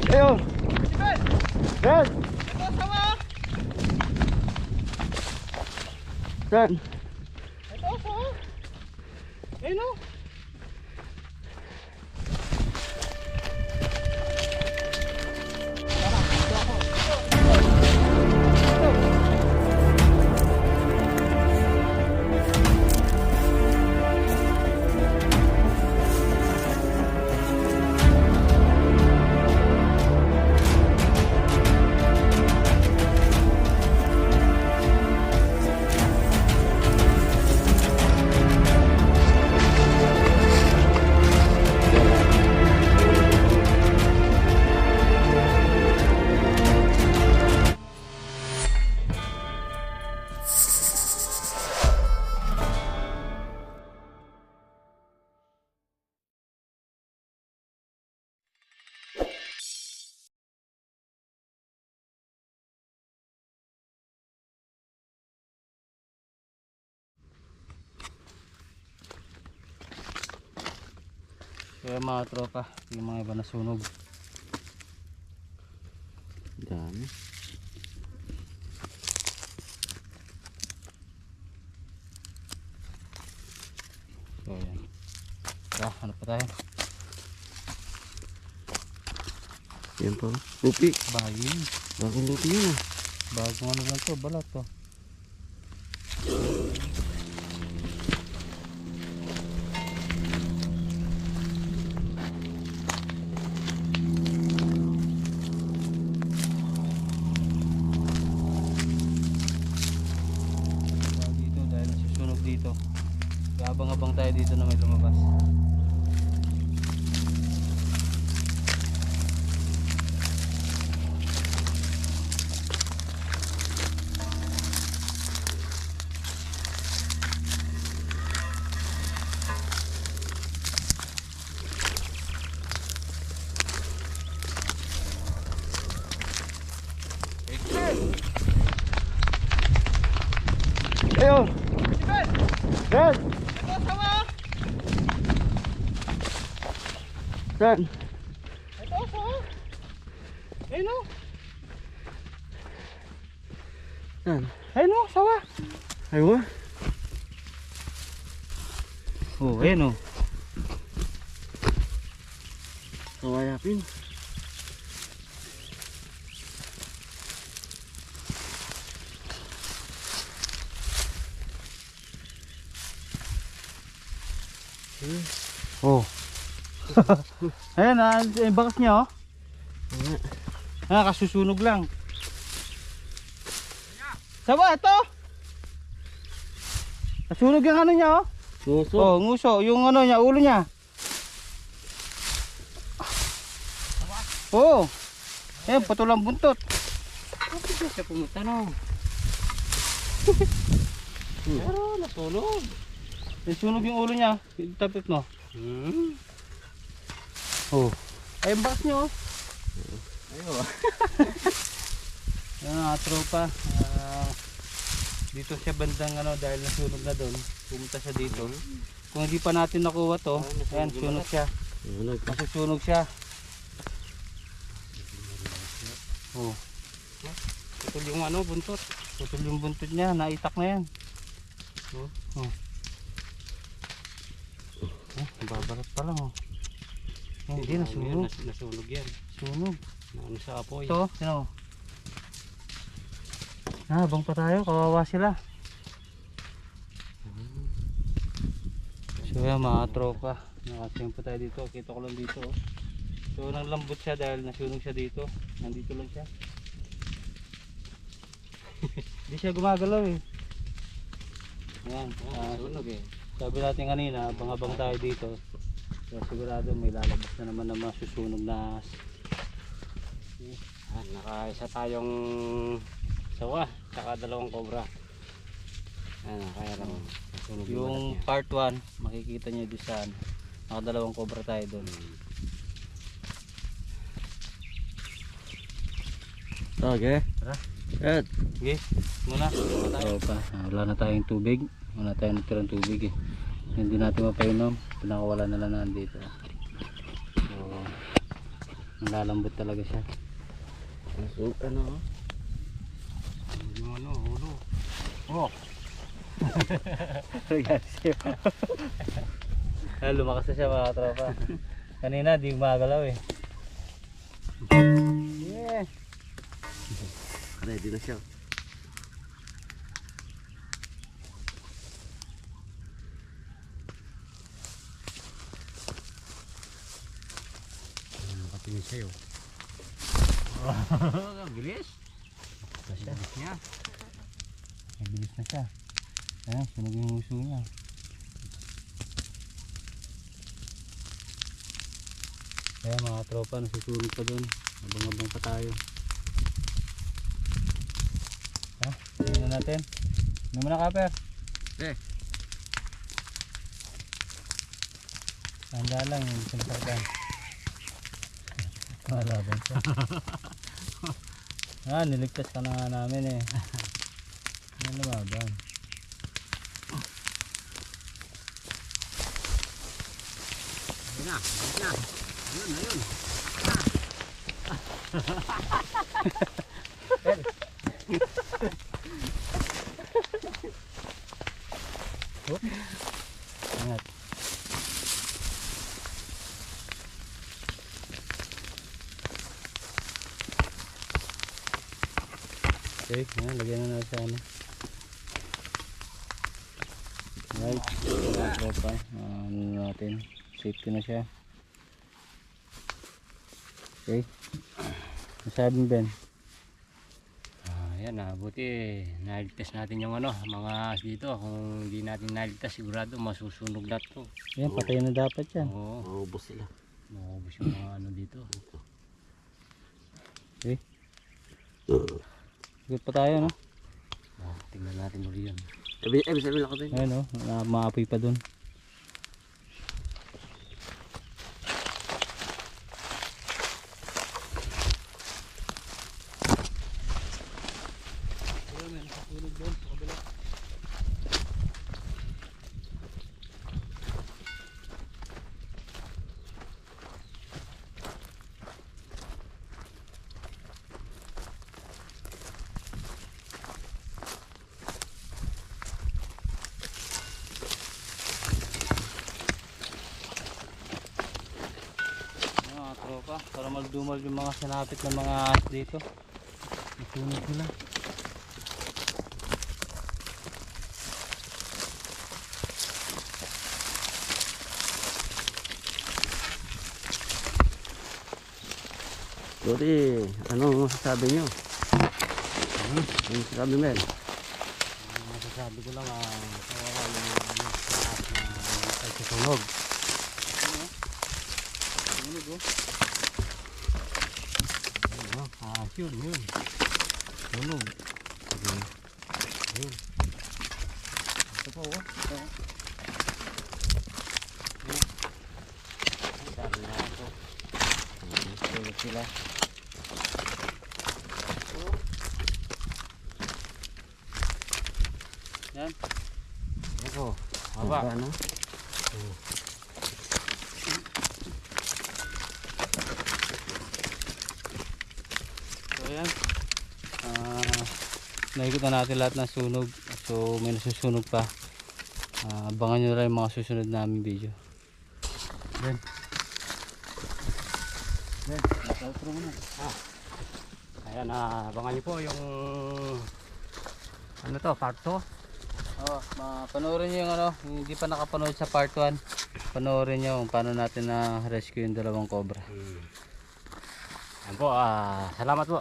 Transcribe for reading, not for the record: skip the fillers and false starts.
Ayun. Yan. Yan. Ito, sawa. Ayun o. Kaya mga tropa, yung mga iba nasunog. Dami. So yan. Ano pa tayo? Yan po. Lupi. Bagong. Bagong lupi yun ah. Bagong ano lang to, balat to. Dito dahil susunog dito. Kaya abang-abang tayo dito na may lumabas. Ayun. Yan. Ito, sawa. Yan. Ito, sawa. Ayun o. Yan. Ayun o, sawa. Ayun. Oh, ayun oh. Kawayapin. Oh. Ayan ah, yung bakas niya oh. Kasusunog lang. Sawa, ito. Nasunog yung ano niya oh. Nguso. Oh, nguso, yung ano niya, ulo niya. Oh. Ayan, putol ang buntot. Bakit siya pumunta no? Pero nasunog. Nasunog yung ulo niya. Tapos mo. Oh. Ay, yung bakas niya oh. Ayun. Yan mga tropa. Dito siya bandang ano dahil nasunog na doon. Pumunta siya dito. Kung hindi pa natin nakuha to, ayan, sunog siya. Masusunog siya. Oh. Putol yung ano, buntot. Putol yung buntot niya, naitak na yan. Oh. Babarat pa lang oh. Hindi, nasunog. Nasunog yan. Sunog. Ano sa apoy. Ito, sino? Habang pa tayo, kawawa sila. So yan mga tropa, nakasiyan pa tayo dito, kita ko lang dito oh. So nang lambot siya dahil nasunog siya dito. Nandito lang siya. Hindi siya gumagalaw eh. Ayan, Nasunog eh. sabi natin kanina, abang-abang tayo dito. So sigurado may lalabas na naman na masusunog na Nakaisa tayong sawa, saka dalawang cobra. Kaya lang nasunog yung balat niya. part 1, makikita nyo doon saan. Nakadalawang cobra tayo doon. Okay. Tara. At. Okay, muna. Wala na tayong tubig. Wala tayong natirang tubig eh. Hindi natin mapainom. Pinakawala na lang nandito. Lalambot talaga siya. Ano? Yung ano, ulo. Oh. Lumakas na siya mga tropa. Kanina di gumagalaw eh. Yeah. Ready na siya. Nakatingin sa'yo. Ang bilis. Ito siya. Bilis niya. Mabilis na siya. Ayan, sunog yung uso niya. Kaya mga tropa, nasusunod pa doon. Abang-abang pa tayo. Ha? Tingnan na natin. Ano mo na kaper? Eh. Handa lang yung isang sardan. Malaban siya. Niligtas ka na nga namin eh. Ano lumaban? Ayun na. Ayun na. Ayun, ayun. Angat. Okay, ayan, lagyan na natin sa ano. Right, mga tropa. Ano natin, safety na siya. Okay. Masabi mo Ben? Ayan na, buti naligtas natin yung ano, mga dito. Kung hindi natin naligtas, sigurado masusunog lahat to. Ayan, patay na dapat yan. Oo, Maubos sila. maubos yung mga ano dito. Okay. Good pa tayo, no? Tingnan natin ulit yan. Sabi lang ko din. Ayan, no? Maapoy pa dun. Mga tropa, para magdumal yung mga sinapit ng mga ahas dito. Isunog nila. Dori, ano masasabi nyo? Ano masasabi Mel? Ang masasabi ko lang, kawawa yung ano, lahat na nagsusunog. Sunog oh. Yun, yun. Sunog. Yun. Ito po, oh. Ito. Ang dami na ito. Sunog sila. Yan. Ito, haba. Ano? So ayan. Naikot na natin lahat ng sunog. So may nasusunog pa. Abangan nyo lang yung mga susunod namin video. Ben, outro mo na. Ayan, abangan niyo po yung ano to, part 2. Panoorin nyo yung ano, hindi pa nakapanood sa part 1. Panoorin nyo kung paano natin na rescue yung dalawang cobra. Ayan po, salamat po.